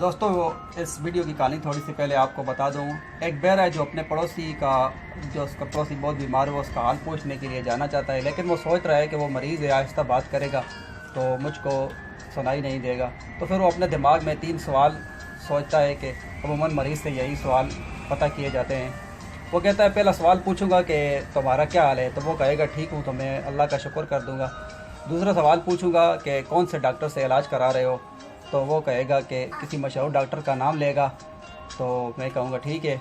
दोस्तों इस वीडियो की कहानी थोड़ी सी पहले आपको बता दूं। एक बहरा है जो अपने पड़ोसी का जो उसका पड़ोसी बहुत बीमार है, वो उसका हाल पूछने के लिए जाना चाहता है, लेकिन वो सोच रहा है कि वो मरीज़ है, आहिस्ता बात करेगा तो मुझको सुनाई नहीं देगा। तो फिर वो अपने दिमाग में 3 सवाल सोचता है कि अमूमन मरीज़ से यही सवाल पता किए जाते हैं। वो कहता है पहला सवाल पूछूंगा कि तुम्हारा क्या हाल है, तो वो कहेगा ठीक हूँ, तो मैं अल्लाह का शुक्र कर दूँगा। दूसरा सवाल पूछूंगा कि कौन से डॉक्टर से इलाज करा रहे हो, तो वो कहेगा कि किसी मशहूर डॉक्टर का नाम लेगा, तो मैं कहूँगा ठीक है।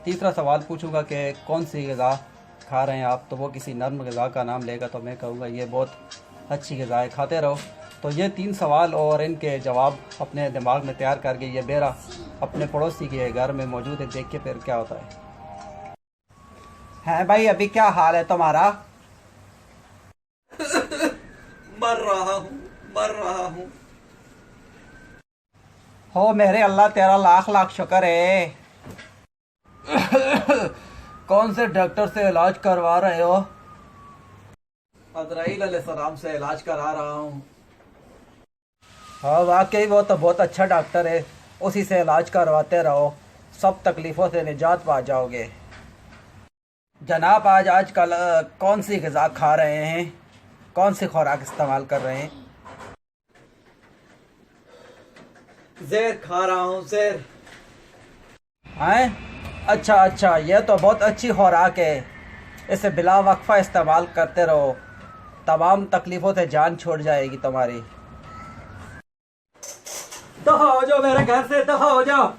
तीसरा सवाल पूछूंगा कि कौन सी ग़िज़ा खा रहे हैं आप, तो वो किसी नर्म ग़िज़ा का नाम लेगा, तो मैं कहूँगा ये बहुत अच्छी ग़िज़ा है, खाते रहो। तो ये 3 सवाल और इनके जवाब अपने दिमाग में तैयार करके ये बेरा अपने पड़ोसी के घर में मौजूद है। देख के फिर क्या होता है भाई, अभी क्या हाल है तुम्हारा? मर रहा हूँ। हो मेरे अल्लाह, तेरा लाख लाख शुक्र है। कौन से डॉक्टर से इलाज करवा रहे हो? अज़राइल अलैहिस्सलाम से इलाज करा रहा हूँ। हाँ वाकई वो तो बहुत अच्छा डॉक्टर है, उसी से इलाज करवाते रहो, सब तकलीफ़ों से निजात पा जाओगे। जनाब आज आजकल कौन सी ग़िज़ा खा रहे हैं, कौन सी खुराक इस्तेमाल कर रहे हैं? ज़हर खा रहा हूँ, ज़हर। हैं? अच्छा अच्छा, यह तो बहुत अच्छी खुराक है, इसे बिला वक्फा इस्तेमाल करते रहो, तमाम तकलीफ़ों से जान छोड़ जाएगी तुम्हारी। दफा हो जाओ मेरे घर से, दफा हो जाओ।